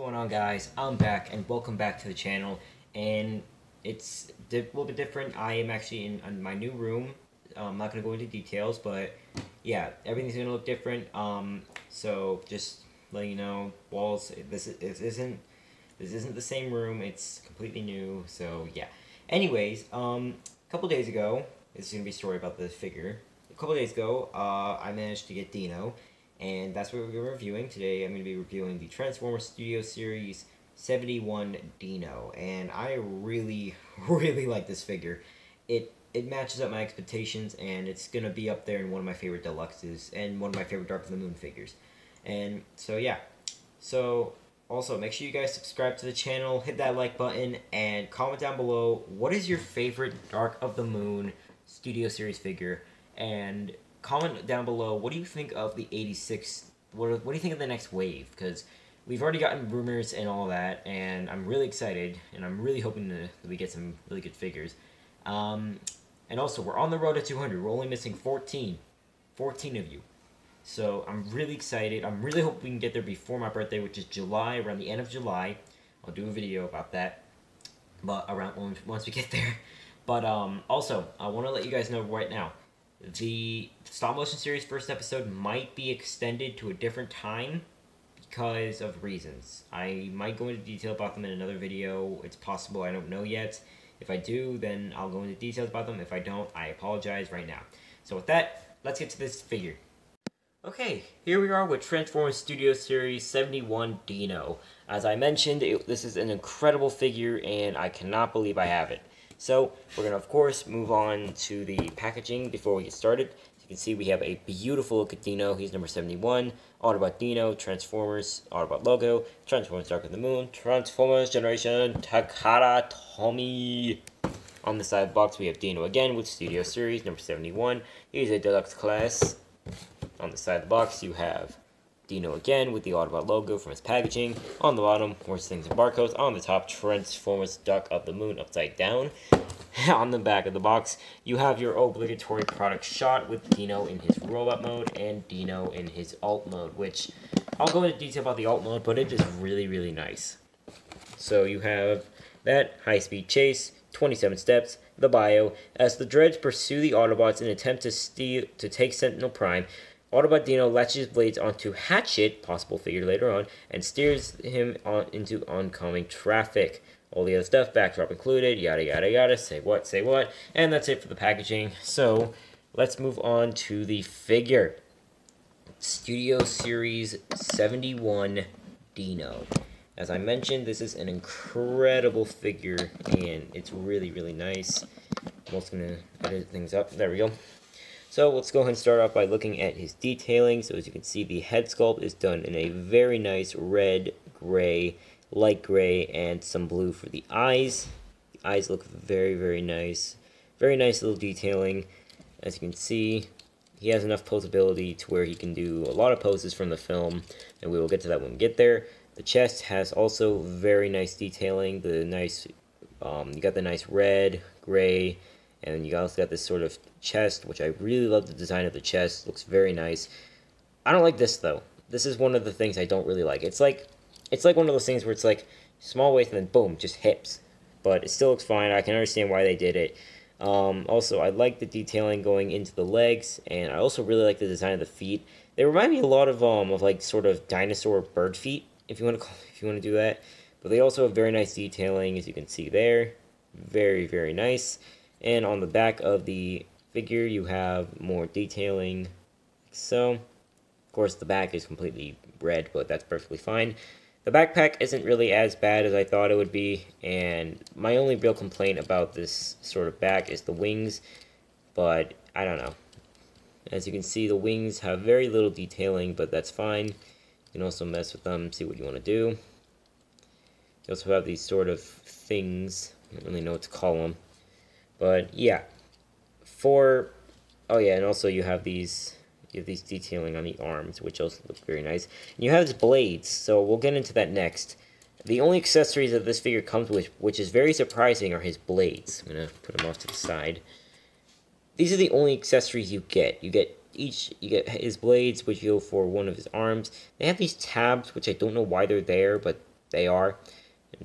going on, guys? I'm back and welcome back to the channel, and it's a little bit different. I am actually in my new room. I'm not going to go into details, but yeah, everything's going to look different. So just letting you know, walls, this isn't the same room. It's completely new, so yeah. Anyways, a couple days ago, this is going to be a story about the figure. A couple days ago, I managed to get Dino, and that's what we're reviewing. Today I'm going to be reviewing the Transformers Studio Series 71 Dino, and I really, really like this figure. It matches up my expectations, and it's going to be up there in one of my favorite deluxes, and one of my favorite Dark of the Moon figures. And so yeah, so also make sure you guys subscribe to the channel, hit that like button, and comment down below what is your favorite Dark of the Moon Studio Series figure, and comment down below what do you think of the 86, what do you think of the next wave, because we've already gotten rumors and all that, and I'm really excited, and I'm really hoping that we get some really good figures. And also, we're on the road to 200. We're only missing 14 of you. So I'm really excited. I'm really hoping we can get there before my birthday, which is July, around the end of July. I'll do a video about that, but once we get there. But also, I want to let you guys know right now, the stop motion series first episode might be extended to a different time because of reasons. I might go into detail about them in another video. It's possible. I don't know yet. If I do, then I'll go into details about them. If I don't, I apologize right now. So with that, let's get to this figure. Okay, here we are with Transformers Studio Series 71 Dino. As I mentioned, this is an incredible figure, and I cannot believe I have it. So, we're going to, of course, move on to the packaging before we get started. As you can see, we have a beautiful look at Dino. He's number 71. Autobot Dino, Transformers, Autobot logo, Transformers Dark of the Moon, Transformers Generation, Takara Tomy. On the side of the box, we have Dino again with Studio Series, number 71. He's a deluxe class. On the side of the box, you have Dino again with the Autobot logo from his packaging. On the bottom, more things and barcodes. On the top, Transformers Dark of the Moon upside down. On the back of the box, you have your obligatory product shot with Dino in his robot mode and Dino in his alt mode, which I'll go into detail about the alt mode, but it is really, really nice. So you have that high-speed chase, 27 steps, the bio. As the Dreads pursue the Autobots in an attempt to take Sentinel Prime, Autobot Dino latches his blades onto Hatchet, possible figure later on, and steers him into oncoming traffic. All the other stuff, backdrop included, yada yada yada, say what, and that's it for the packaging. So, let's move on to the figure. Studio Series 71 Dino. As I mentioned, this is an incredible figure, and it's really, really nice. I'm also going to edit things up. There we go. So, let's go ahead and start off by looking at his detailing. So, as you can see, the head sculpt is done in a very nice red, gray, light gray, and some blue for the eyes. The eyes look very, very nice. Very nice little detailing. As you can see, he has enough posability to where he can do a lot of poses from the film, and we will get to that when we get there. The chest has also very nice detailing. The nice, you got the nice red, gray, and then you also got this sort of chest, which I really love the design of the chest. Looks very nice. I don't like this though. This is one of the things I don't really like. It's like one of those things where it's like small waist and then boom, just hips. But it still looks fine. I can understand why they did it. Also, I like the detailing going into the legs, and I also really like the design of the feet. They remind me a lot of like sort of dinosaur bird feet, if you want to do that. But they also have very nice detailing, as you can see there. Very, very nice. And on the back of the figure, you have more detailing. Like so. Of course, the back is completely red, but that's perfectly fine. The backpack isn't really as bad as I thought it would be, and my only real complaint about this sort of back is the wings, but I don't know. As you can see, the wings have very little detailing, but that's fine. You can also mess with them, see what you want to do. You also have these sort of things, I don't really know what to call them, but yeah. Oh yeah, and also you have these detailing on the arms, which also look very nice. And you have his blades, so we'll get into that next. The only accessories that this figure comes with, which is very surprising, are his blades. I'm going to put them off to the side. These are the only accessories you get. You get his blades, which go for one of his arms. They have these tabs, which I don't know why they're there, but they are.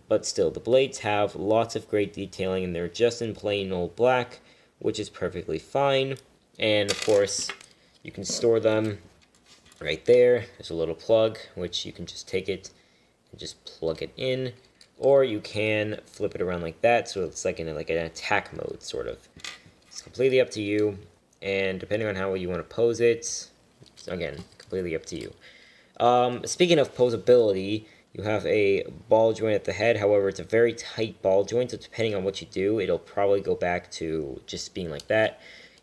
But still, the blades have lots of great detailing, and they're just in plain old black, which is perfectly fine. And of course, you can store them right there. There's a little plug, which you can just take it and just plug it in. Or you can flip it around like that, so it's like in an attack mode, sort of. It's completely up to you, and depending on how you want to pose it, again, completely up to you. Speaking of posability, you have a ball joint at the head. However, it's a very tight ball joint, so depending on what you do, it'll probably go back to just being like that.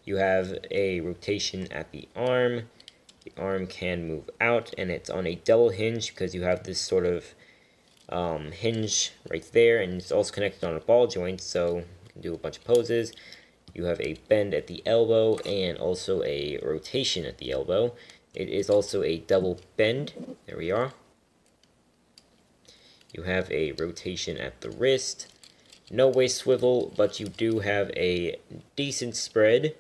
You have a rotation at the arm. The arm can move out, and it's on a double hinge because you have this sort of hinge right there, and it's also connected on a ball joint, so you can do a bunch of poses. You have a bend at the elbow and also a rotation at the elbow. It is also a double bend. There we are. You have a rotation at the wrist. No waist swivel, but you do have a decent spread.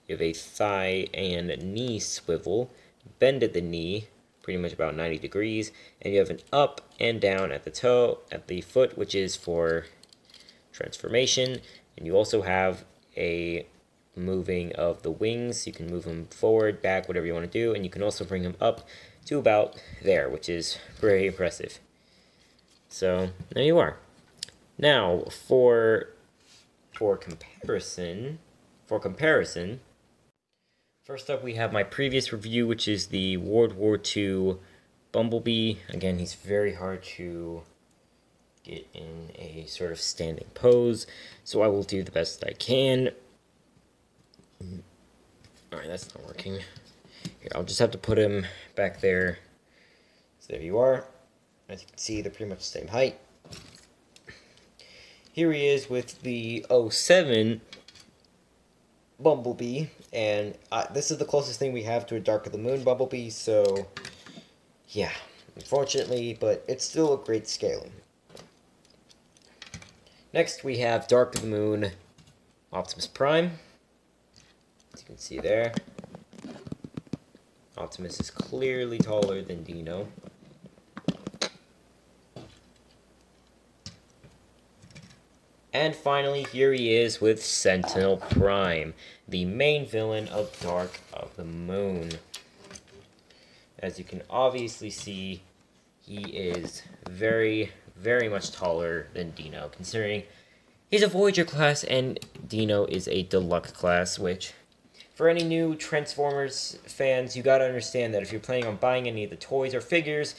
You have a thigh and knee swivel. Bend at the knee, pretty much about 90 degrees. And you have an up and down at the toe, at the foot, which is for transformation. And you also have a moving of the wings. You can move them forward, back, whatever you want to do. And you can also bring them up to about there, which is very impressive. So there you are. Now for comparison, first up we have my previous review, which is the World War II Bumblebee. Again, he's very hard to get in a sort of standing pose, so I will do the best that I can. Alright, that's not working. Here, I'll just have to put him back there. So there you are. As you can see, they're pretty much the same height. Here he is with the 07 Bumblebee, and this is the closest thing we have to a Dark of the Moon Bumblebee, so yeah, unfortunately, but it's still a great scaling. Next, we have Dark of the Moon Optimus Prime. As you can see there, Optimus is clearly taller than Dino. And finally, here he is with Sentinel Prime, the main villain of Dark of the Moon. As you can obviously see, he is very, very much taller than Dino, considering he's a Voyager class and Dino is a Deluxe class, which, for any new Transformers fans, you gotta understand that if you're planning on buying any of the toys or figures,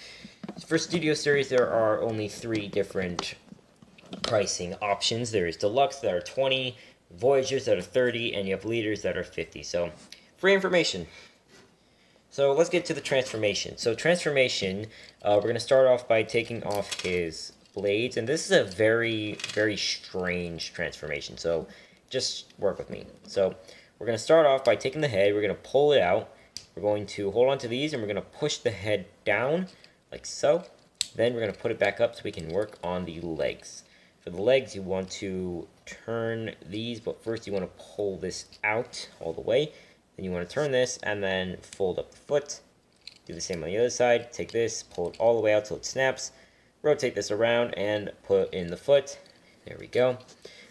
for Studio Series there are only 3 different pricing options. There is Deluxe that are 20, Voyagers that are 30, and you have Leaders that are 50. So, free information. So, let's get to the transformation. So, transformation, we're going to start off by taking off his blades, and this is a very, very strange transformation. So, just work with me. So, we're going to start off by taking the head, we're going to pull it out, we're going to hold on to these, and we're going to push the head down, like so. Then we're going to put it back up so we can work on the legs. For the legs, you want to turn these, but first you want to pull this out all the way. Then you want to turn this, and then fold up the foot. Do the same on the other side. Take this, pull it all the way out till it snaps. Rotate this around, and put in the foot. There we go.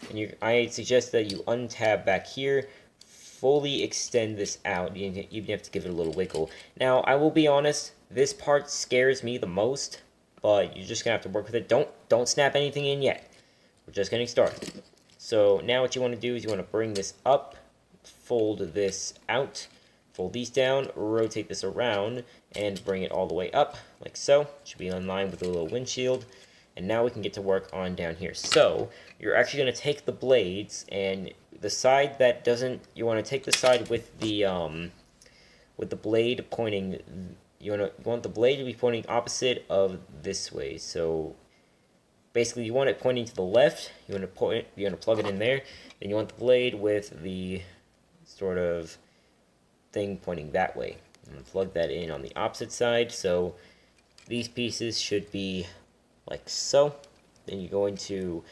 And I suggest that you untab back here, fully extend this out. You even have to give it a little wiggle. Now, I will be honest, this part scares me the most, but you're just going to have to work with it. Don't snap anything in yet. We're just getting started. So now what you want to do is you want to bring this up, fold this out, fold these down, rotate this around, and bring it all the way up, like so. It should be in line with the little windshield. And now we can get to work on down here. So you're actually going to take the blades, and the side that doesn't, you want to take the side with the blade pointing, you want the blade to be pointing opposite of this way. So basically, you want it pointing to the left. You want to plug it in there. Then you want the blade with the sort of thing pointing that way. I'm going to plug that in on the opposite side. So these pieces should be like so. Then you're going to,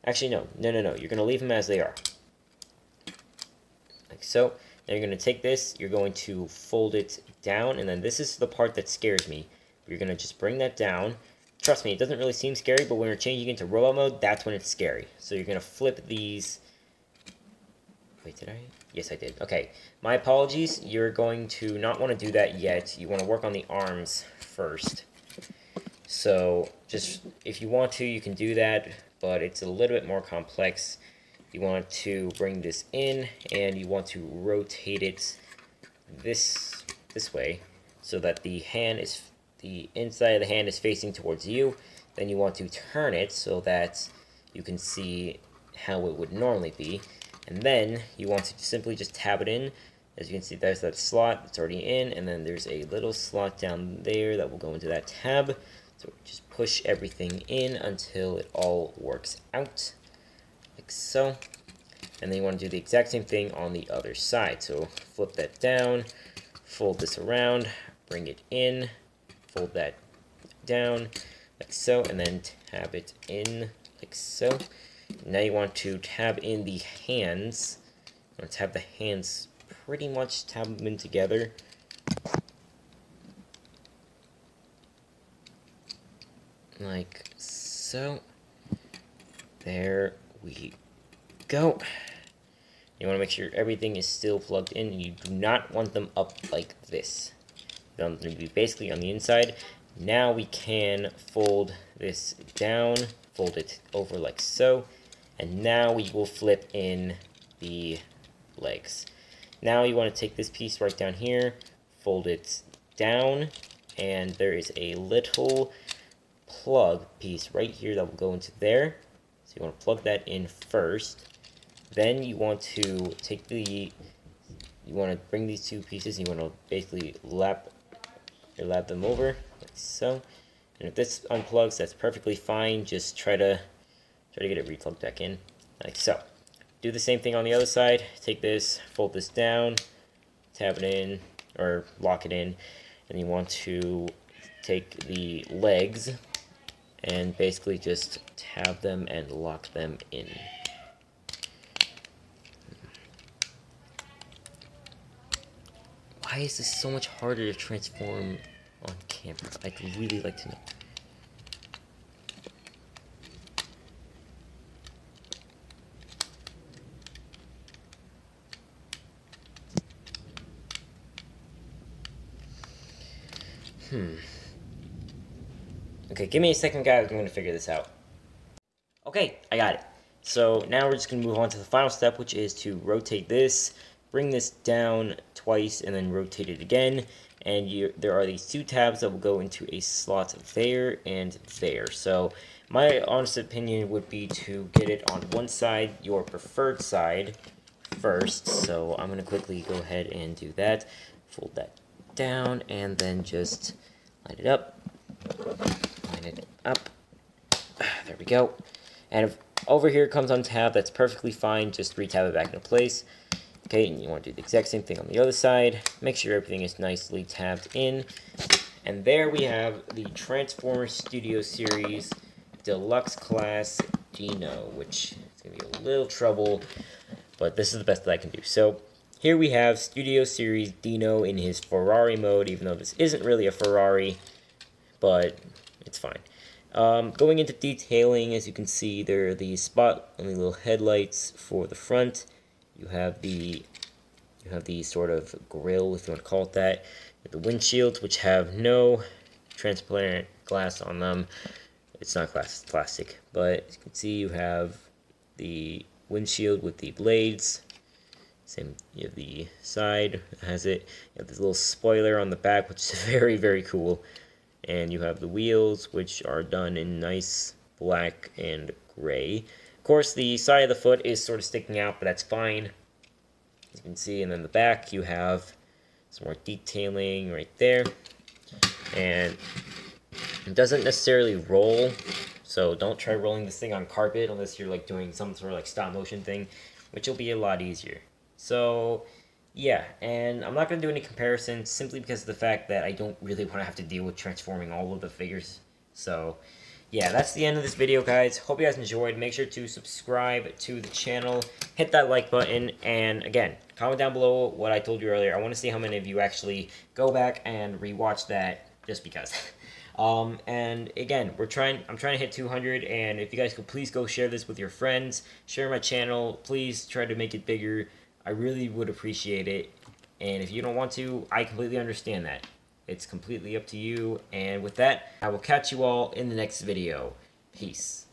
actually no. You're going to leave them as they are, like so. Then you're going to take this. You're going to fold it down, and then this is the part that scares me. You're going to just bring that down. trust me, it doesn't really seem scary, but when you're changing into robot mode, that's when it's scary. So you're going to flip these. Wait, did I? Yes, I did. Okay, my apologies. You're going to not want to do that yet. You want to work on the arms first. So just, if you want to, you can do that, but it's a little bit more complex. You want to bring this in, and you want to rotate it this way, so that the inside of the hand is facing towards you. Then you want to turn it so that you can see how it would normally be. And then you want to simply just tab it in. As you can see, there's that slot that's already in, and then there's a little slot down there that will go into that tab. So just push everything in until it all works out, like so. And then you want to do the exact same thing on the other side. So flip that down, fold this around, bring it in, fold that down, like so, and then tab it in, like so. Now you want to tab in the hands. You want to tab the hands, pretty much tab them in together. Like so. There we go. You want to make sure everything is still plugged in, and you do not want them up like this. They'll be basically on the inside. Now we can fold this down, fold it over like so, and now we will flip in the legs. Now you want to take this piece right down here, fold it down, and there is a little plug piece right here that will go into there. So you want to plug that in first. Then you want to take you want to bring these two pieces, you want to basically lap them over, like so. And if this unplugs, that's perfectly fine. Just try to get it replugged back in, like so. Do the same thing on the other side. Take this, fold this down, tab it in, or lock it in, and you want to take the legs and basically just tab them and lock them in. Why is this so much harder to transform on camera? I'd really like to know. Okay, give me a second, guys. I'm going to figure this out. Okay, I got it. So now we're just going to move on to the final step, which is to rotate this, bring this down twice, and then rotate it again. And there are these two tabs that will go into a slot there and there. So my honest opinion would be to get it on one side, your preferred side, first. So I'm going to quickly go ahead and do that. Fold that down, and then just line it up. Line it up. There we go. And if over here comes on tab, that's perfectly fine. Just re-tab it back into place. Okay, and you want to do the exact same thing on the other side. Make sure everything is nicely tabbed in. And there we have the Transformers Studio Series Deluxe Class Dino, which is going to be a little trouble, but this is the best that I can do. So here we have Studio Series Dino in his Ferrari mode, even though this isn't really a Ferrari, but it's fine. Going into detailing, as you can see, there are the spot and the little headlights for the front. You have the sort of grill, if you want to call it that. The windshields, which have no transparent glass on them. It's not glass, it's plastic. But as you can see, you have the windshield with the blades. Same, you have the side that has it. You have this little spoiler on the back, which is very, very cool. And you have the wheels, which are done in nice black and gray. Of course, the side of the foot is sort of sticking out, but that's fine, as you can see. And then the back, you have some more detailing right there. And it doesn't necessarily roll, so don't try rolling this thing on carpet unless you're like doing some sort of like stop motion thing, which will be a lot easier. So yeah, and I'm not going to do any comparisons simply because of the fact that I don't really want to have to deal with transforming all of the figures. So yeah, that's the end of this video, guys. Hope you guys enjoyed. Make sure to subscribe to the channel, hit that like button, and again, comment down below what I told you earlier. I want to see how many of you actually go back and rewatch that just because. And again, I'm trying to hit 200, and if you guys could please go share this with your friends, share my channel, please try to make it bigger. I really would appreciate it. And if you don't want to, I completely understand that. It's completely up to you. And with that, I will catch you all in the next video. Peace.